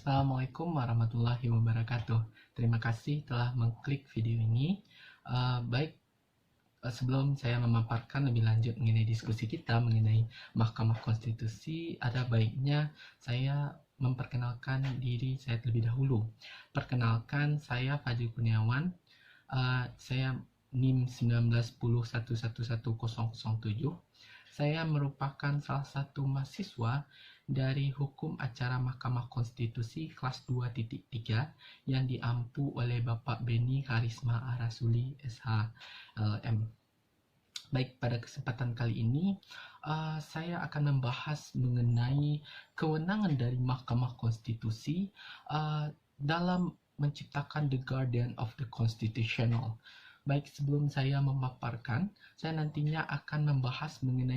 Assalamualaikum warahmatullahi wabarakatuh. Terima kasih telah mengklik video ini. Sebelum saya memaparkan lebih lanjut mengenai diskusi kita mengenai Mahkamah Konstitusi, ada baiknya saya memperkenalkan diri saya terlebih dahulu. Perkenalkan, saya Fadil Kurniawan. Saya NIM 1910111007. Saya merupakan salah satu mahasiswa dari Hukum Acara Mahkamah Konstitusi kelas 2.3 yang diampu oleh Bapak Beni Karisma Arasuli SH-LM. Baik, pada kesempatan kali ini saya akan membahas mengenai kewenangan dari Mahkamah Konstitusi dalam menciptakan The Guardian of the Constitutional. Baik, sebelum saya memaparkan, saya nantinya akan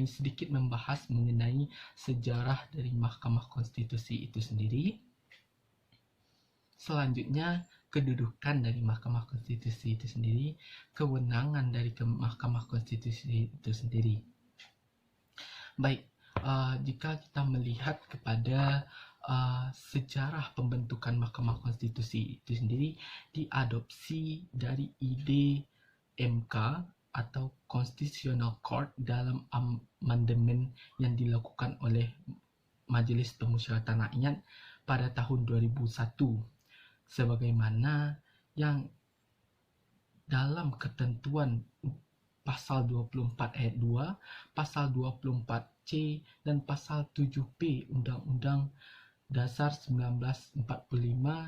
sedikit membahas mengenai sejarah dari Mahkamah Konstitusi itu sendiri. Selanjutnya, kedudukan dari Mahkamah Konstitusi itu sendiri, kewenangan dari Mahkamah Konstitusi itu sendiri. Baik, jika kita melihat kepada sejarah pembentukan Mahkamah Konstitusi itu sendiri, diadopsi dari ide MK atau Constitutional Court dalam amandemen yang dilakukan oleh Majelis Permusyawaratan Rakyat pada tahun 2001, sebagaimana yang dalam ketentuan Pasal 24 ayat 2, Pasal 24C dan Pasal 7P Undang-Undang Dasar 1945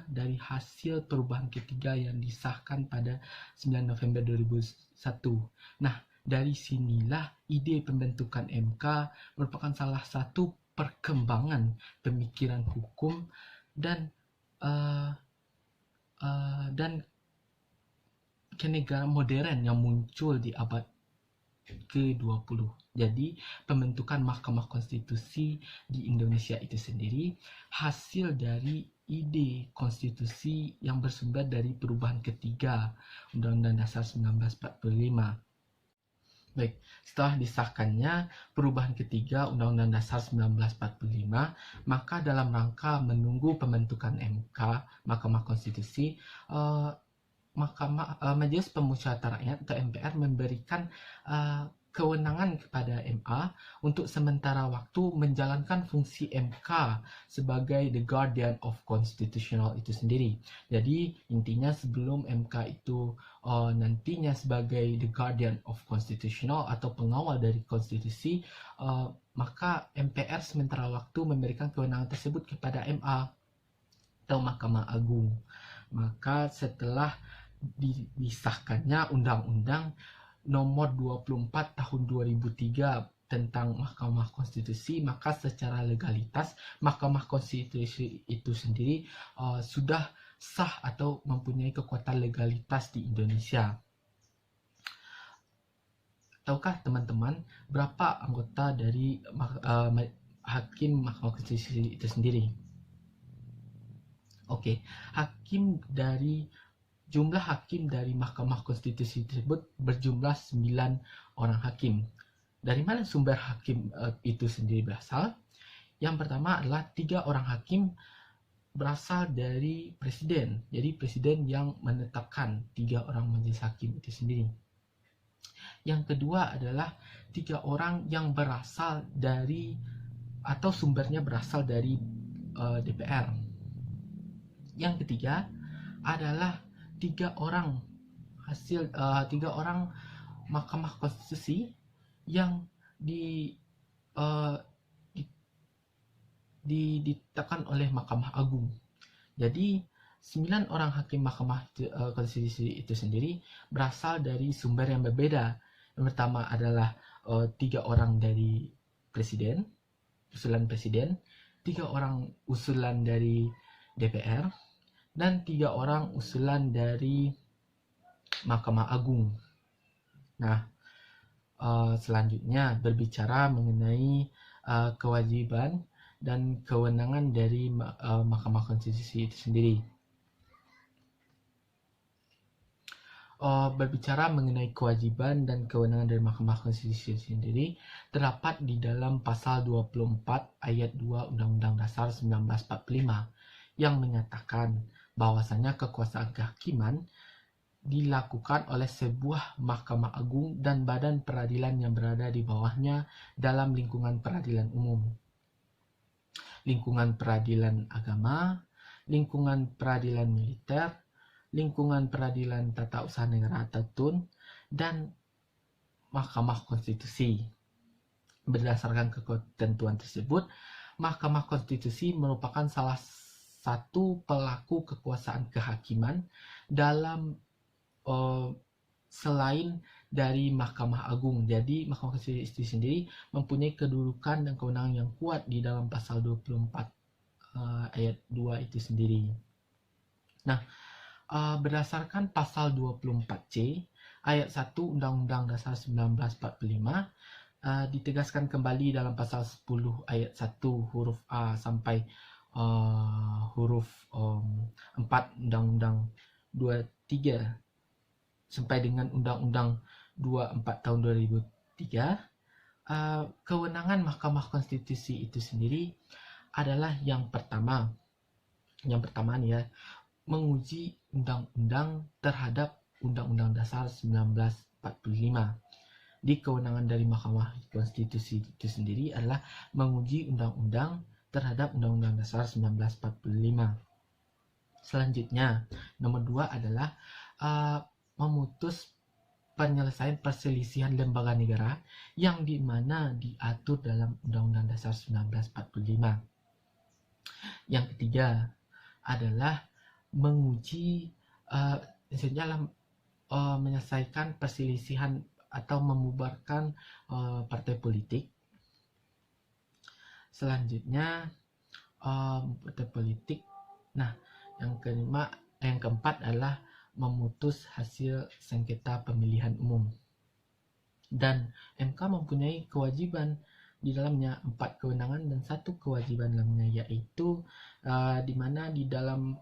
dari hasil perubahan ketiga yang disahkan pada 9 November 2001. Nah, dari sinilah ide pembentukan MK merupakan salah satu perkembangan pemikiran hukum dan kenegaraan modern yang muncul di abad ke-20. Jadi, pembentukan Mahkamah Konstitusi di Indonesia itu sendiri hasil dari ide konstitusi yang bersumber dari perubahan ketiga Undang-Undang Dasar 1945. Baik, setelah disahkannya perubahan ketiga Undang-Undang Dasar 1945, maka dalam rangka menunggu pembentukan MK, Mahkamah Konstitusi, Majelis Permusyawaratan Rakyat atau MPR memberikan kewenangan kepada MA untuk sementara waktu menjalankan fungsi MK sebagai the guardian of constitutional itu sendiri. Jadi intinya sebelum MK itu nantinya sebagai the guardian of constitutional atau pengawal dari konstitusi, maka MPR sementara waktu memberikan kewenangan tersebut kepada MA atau Mahkamah Agung. Maka setelah disahkannya Undang-Undang Nomor 24 Tahun 2003 tentang Mahkamah Konstitusi, maka secara legalitas Mahkamah Konstitusi itu sendiri sudah sah atau mempunyai kekuatan legalitas di Indonesia. Tahukah teman-teman berapa anggota dari hakim Mahkamah Konstitusi itu sendiri? Oke, jumlah hakim dari Mahkamah Konstitusi tersebut berjumlah 9 orang hakim. Dari mana sumber hakim itu sendiri berasal? Yang pertama adalah 3 orang hakim berasal dari presiden. Jadi presiden yang menetapkan 3 orang majelis hakim itu sendiri. Yang kedua adalah 3 orang yang berasal dari atau sumbernya berasal dari DPR. Yang ketiga adalah 3 orang Mahkamah Konstitusi yang ditetapkan oleh Mahkamah Agung. Jadi 9 orang hakim Mahkamah Konstitusi itu sendiri berasal dari sumber yang berbeda. Yang pertama adalah 3 orang dari presiden, usulan presiden, 3 orang usulan dari DPR, dan 3 orang usulan dari Mahkamah Agung. Nah, selanjutnya berbicara mengenai kewajiban dan kewenangan dari Mahkamah Konstitusi itu sendiri. Berbicara mengenai kewajiban dan kewenangan dari Mahkamah Konstitusi sendiri terdapat di dalam Pasal 24 ayat 2 Undang-Undang Dasar 1945 yang menyatakan bahwasanya kekuasaan kehakiman dilakukan oleh sebuah Mahkamah Agung dan badan peradilan yang berada di bawahnya dalam lingkungan peradilan umum, lingkungan peradilan agama, lingkungan peradilan militer, lingkungan peradilan tata usaha negara atau TUN, dan Mahkamah Konstitusi. Berdasarkan ketentuan tersebut, Mahkamah Konstitusi merupakan salah satu pelaku kekuasaan kehakiman dalam selain dari Mahkamah Agung. Jadi Mahkamah Konstitusi sendiri mempunyai kedudukan dan kewenangan yang kuat di dalam pasal 24 ayat 2 itu sendiri. Nah, berdasarkan pasal 24C ayat 1 Undang-Undang Dasar 1945 ditegaskan kembali dalam pasal 10 ayat 1 huruf A sampai huruf 4 Undang-Undang 23 sampai dengan Undang-Undang 24 tahun 2003, kewenangan Mahkamah Konstitusi itu sendiri adalah yang pertama nih ya, menguji undang-undang terhadap Undang-Undang Dasar 1945. Di kewenangan dari Mahkamah Konstitusi itu sendiri adalah menguji undang-undang terhadap Undang-Undang Dasar 1945. Selanjutnya, nomor 2 adalah memutus penyelesaian perselisihan lembaga negara yang dimana diatur dalam Undang-Undang Dasar 1945. Yang ketiga adalah menguji menyelesaikan perselisihan atau membubarkan partai politik. Selanjutnya partai politik. Nah, yang keempat adalah memutus hasil sengketa pemilihan umum. Dan MK mempunyai kewajiban di dalamnya 4 kewenangan dan 1 kewajiban dalamnya, yaitu di mana di dalam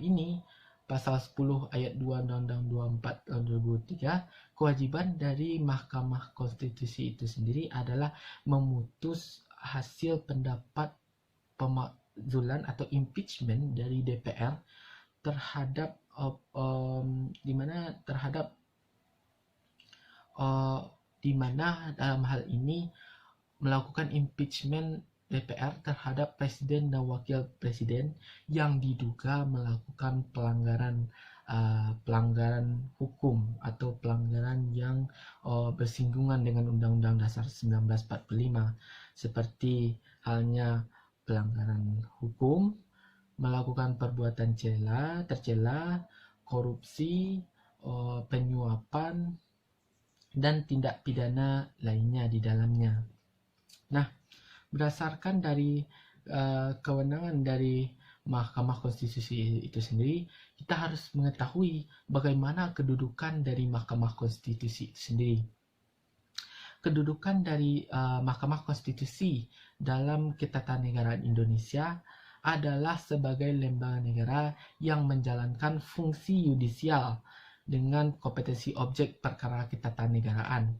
ini pasal 10 ayat 2 Undang-Undang 24 tahun 2003, kewajiban dari Mahkamah Konstitusi itu sendiri adalah memutus hasil pendapat pemakzulan atau impeachment dari DPR terhadap di mana dalam hal ini melakukan impeachment DPR terhadap presiden dan wakil presiden yang diduga melakukan pelanggaran hukum atau pelanggaran yang bersinggungan dengan Undang-Undang Dasar 1945, seperti halnya pelanggaran hukum, melakukan perbuatan tercela, korupsi, penyuapan, dan tindak pidana lainnya di dalamnya. Nah, berdasarkan dari kewenangan dari Mahkamah Konstitusi itu sendiri, kita harus mengetahui bagaimana kedudukan dari Mahkamah Konstitusi itu sendiri. Kedudukan dari Mahkamah Konstitusi dalam Ketatanegaraan Indonesia adalah sebagai lembaga negara yang menjalankan fungsi yudisial dengan kompetensi objek perkara ketatanegaraan,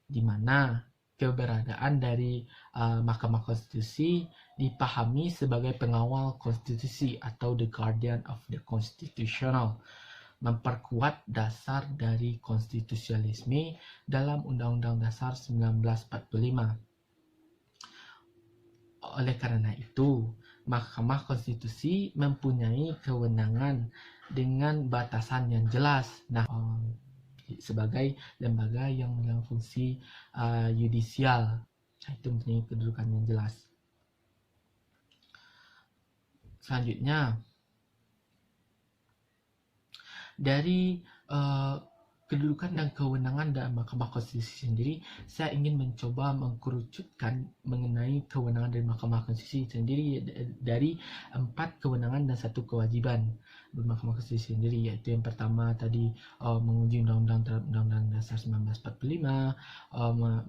di mana keberadaan dari Mahkamah Konstitusi dipahami sebagai pengawal konstitusi atau the guardian of the constitutional, memperkuat dasar dari konstitusionalisme dalam Undang-Undang Dasar 1945. Oleh karena itu, Mahkamah Konstitusi mempunyai kewenangan dengan batasan yang jelas. Nah, sebagai lembaga yang memiliki fungsi yudisial, itu mempunyai kedudukan yang jelas. Selanjutnya, dari kedudukan dan kewenangan dalam Mahkamah Konstitusi sendiri, saya ingin mencoba mengkerucutkan mengenai kewenangan dari Mahkamah Konstitusi sendiri dari 4 kewenangan dan 1 kewajiban dari Mahkamah Konstitusi sendiri, yaitu yang pertama tadi menguji undang-undang terhadap Undang-Undang Dasar 1945,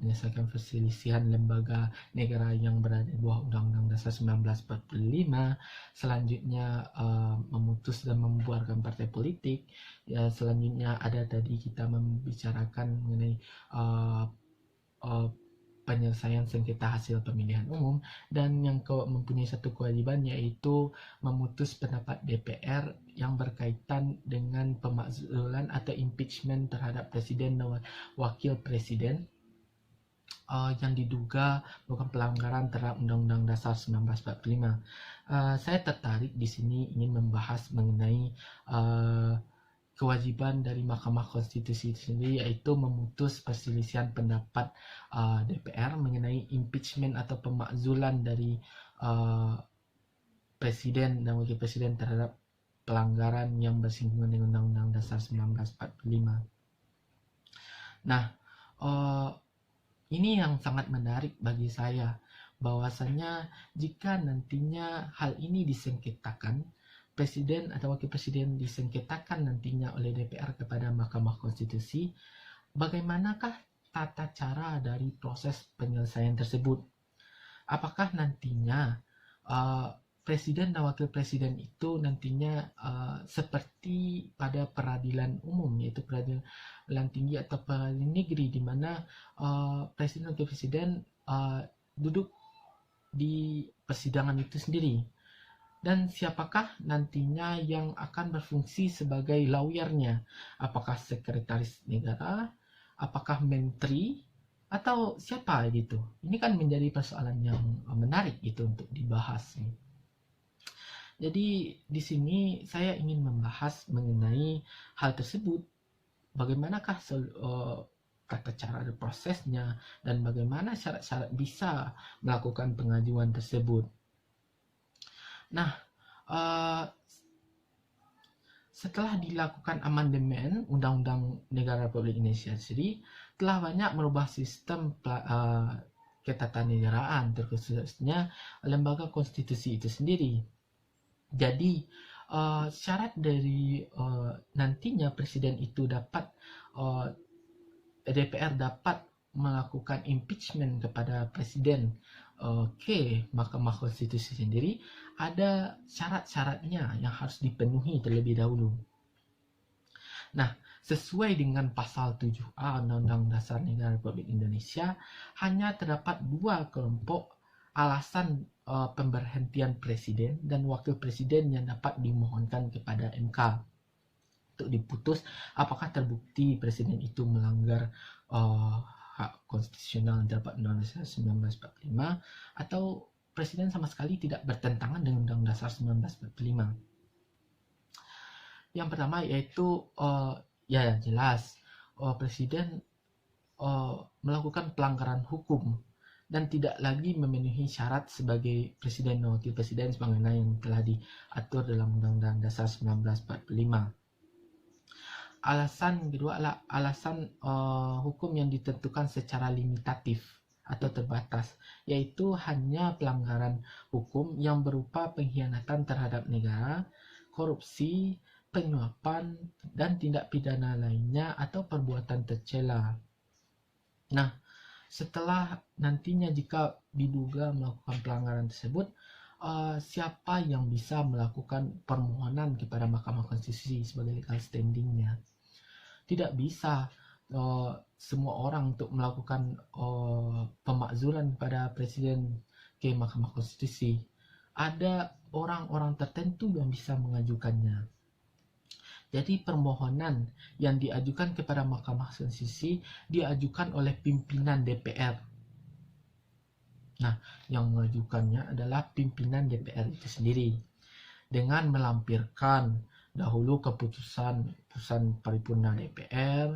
menyelesaikan perselisihan lembaga negara yang berada di bawah Undang-Undang Dasar 1945, selanjutnya memutus dan membubarkan partai politik. Ya, selanjutnya ada tadi kita membicarakan mengenai penyelesaian sengketa hasil pemilihan umum, dan yang mempunyai satu kewajiban yaitu memutus pendapat DPR yang berkaitan dengan pemakzulan atau impeachment terhadap presiden dan wakil presiden yang diduga melakukan pelanggaran terhadap Undang-Undang Dasar 1945. Saya tertarik di sini ingin membahas mengenai kewajiban dari Mahkamah Konstitusi sendiri, yaitu memutus perselisihan pendapat DPR mengenai impeachment atau pemakzulan dari presiden dan wakil presiden terhadap pelanggaran yang bersinggungan dengan Undang-Undang Dasar 1945. Nah, ini yang sangat menarik bagi saya, bahwasannya jika nantinya hal ini disengketakan, presiden atau wakil presiden disengketakan nantinya oleh DPR kepada Mahkamah Konstitusi, bagaimanakah tata cara dari proses penyelesaian tersebut? Apakah nantinya presiden dan wakil presiden itu nantinya seperti pada peradilan umum, yaitu peradilan tinggi atau peradilan negeri, di mana presiden dan wakil presiden duduk di persidangan itu sendiri, dan siapakah nantinya yang akan berfungsi sebagai lawyernya? Apakah sekretaris negara, apakah menteri, atau siapa gitu? Ini kan menjadi persoalan yang menarik gitu untuk dibahas. Jadi di sini saya ingin membahas mengenai hal tersebut. Bagaimanakah tata cara dan prosesnya, dan bagaimana syarat-syarat bisa melakukan pengajuan tersebut. Nah, setelah dilakukan amandemen Undang-Undang Negara Republik Indonesia sendiri, telah banyak merubah sistem ketatanegaraan, terkhususnya lembaga konstitusi itu sendiri. Jadi, syarat dari nantinya presiden itu dapat DPR dapat melakukan impeachment kepada presiden ke Mahkamah Konstitusi sendiri, ada syarat-syaratnya yang harus dipenuhi terlebih dahulu. Nah, sesuai dengan pasal 7A Undang-Undang Dasar Negara Republik Indonesia, hanya terdapat dua kelompok alasan pemberhentian presiden dan wakil presiden yang dapat dimohonkan kepada MK untuk diputus apakah terbukti presiden itu melanggar hak konstitusional yang terdapat Undang-Undang Dasar 1945, atau presiden sama sekali tidak bertentangan dengan Undang-Undang Dasar 1945. Yang pertama yaitu ya jelas presiden melakukan pelanggaran hukum dan tidak lagi memenuhi syarat sebagai presiden dan wakil presiden sebagaimana yang telah diatur dalam Undang-Undang Dasar 1945. Alasan kedua adalah alasan hukum yang ditentukan secara limitatif atau terbatas, yaitu hanya pelanggaran hukum yang berupa pengkhianatan terhadap negara, korupsi, penyuapan, dan tindak pidana lainnya atau perbuatan tercela. Nah, setelah nantinya jika diduga melakukan pelanggaran tersebut, siapa yang bisa melakukan permohonan kepada Mahkamah Konstitusi sebagai legal standingnya? Tidak bisa semua orang untuk melakukan pemakzulan kepada presiden ke Mahkamah Konstitusi. Ada orang-orang tertentu yang bisa mengajukannya. Jadi permohonan yang diajukan kepada Mahkamah Konstitusi diajukan oleh pimpinan DPR. Nah, yang mengajukannya adalah pimpinan DPR itu sendiri dengan melampirkan dahulu keputusan paripurna DPR,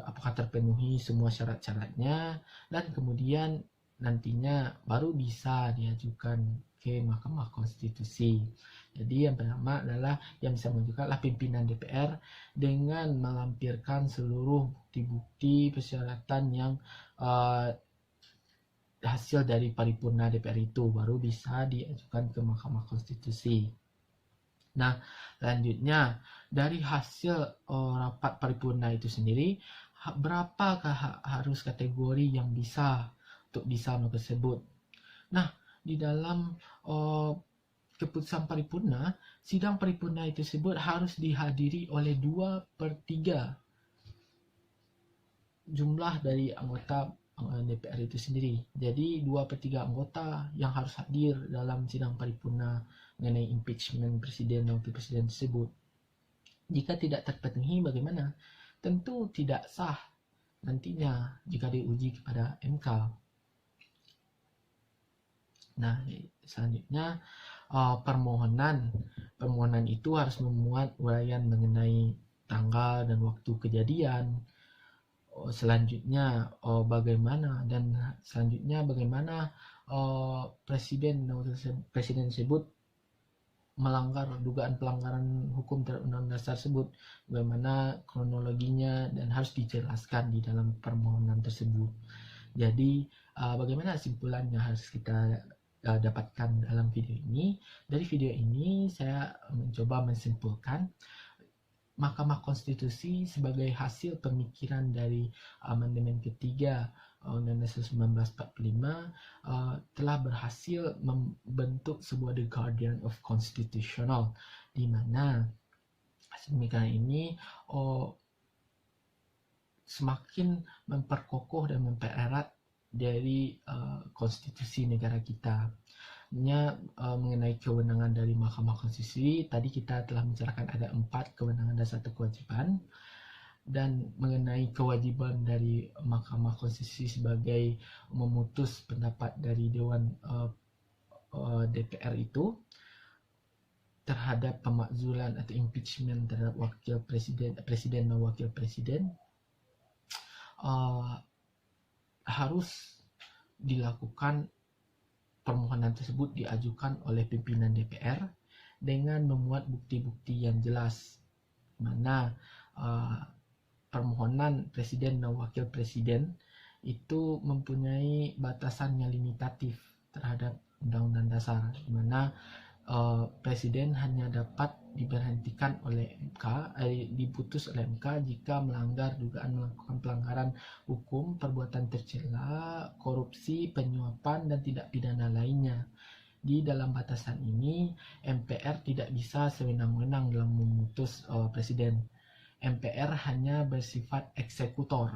apakah terpenuhi semua syarat-syaratnya, dan kemudian nantinya baru bisa diajukan ke Mahkamah Konstitusi. Jadi yang pertama adalah yang bisa mengajukan adalah pimpinan DPR dengan melampirkan seluruh bukti-bukti persyaratan yang hasil dari paripurna DPR itu, baru bisa diajukan ke Mahkamah Konstitusi. Nah, selanjutnya dari hasil rapat paripurna itu sendiri, berapakah harus kategori yang bisa untuk melakukan tersebut? Nah, di dalam keputusan paripurna, sidang paripurna itu tersebut harus dihadiri oleh 2/3 jumlah dari anggota DPR itu sendiri. Jadi 2/3 anggota yang harus hadir dalam sidang paripurna mengenai impeachment presiden dan wakil presiden tersebut. Jika tidak terpenuhi bagaimana? Tentu tidak sah nantinya jika diuji kepada MK. Nah, selanjutnya permohonan itu harus memuat uraian mengenai tanggal dan waktu kejadian. Selanjutnya bagaimana presiden tersebut melanggar dugaan pelanggaran hukum terhadap undang-undang dasar tersebut, bagaimana kronologinya dan harus dijelaskan di dalam permohonan tersebut. Jadi bagaimana kesimpulannya harus kita dapatkan dalam video ini. Dari video ini saya mencoba menyimpulkan Mahkamah Konstitusi sebagai hasil pemikiran dari amandemen ketiga Undang-Undang 1945 telah berhasil membentuk sebuah The Guardian of Constitutional, di mana hasil pemikiran ini semakin memperkokoh dan mempererat dari konstitusi negara kita. Mengenai kewenangan dari Mahkamah Konstitusi, tadi kita telah membicarakan ada 4 kewenangan dan 1 kewajiban. Dan mengenai kewajiban dari Mahkamah Konstitusi sebagai memutus pendapat dari Dewan DPR itu terhadap pemakzulan atau impeachment terhadap presiden dan wakil presiden, harus dilakukan. Permohonan tersebut diajukan oleh pimpinan DPR dengan memuat bukti-bukti yang jelas, mana permohonan presiden dan wakil presiden itu mempunyai batasan yang limitatif terhadap undang-undang dasar, di mana presiden hanya dapat diberhentikan oleh MK, diputus oleh MK jika melanggar dugaan melakukan pelanggaran hukum, perbuatan tercela, korupsi, penyuapan, dan tindak pidana lainnya. Di dalam batasan ini, MPR tidak bisa sewenang-wenang dalam memutus presiden. MPR hanya bersifat eksekutor.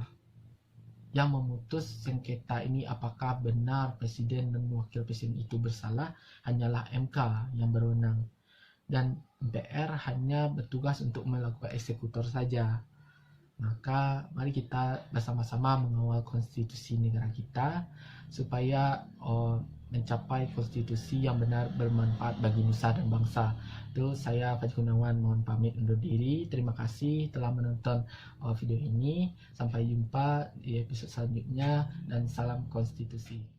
Yang memutus sengketa ini apakah benar presiden dan wakil presiden itu bersalah hanyalah MK yang berwenang. Dan MPR hanya bertugas untuk melakukan eksekutor saja. Maka mari kita bersama-sama mengawal konstitusi negara kita supaya mencapai konstitusi yang benar bermanfaat bagi nusa dan bangsa. Itu saya Fajri Gunawan mohon pamit undur diri. Terima kasih telah menonton video ini. Sampai jumpa di episode selanjutnya dan salam konstitusi.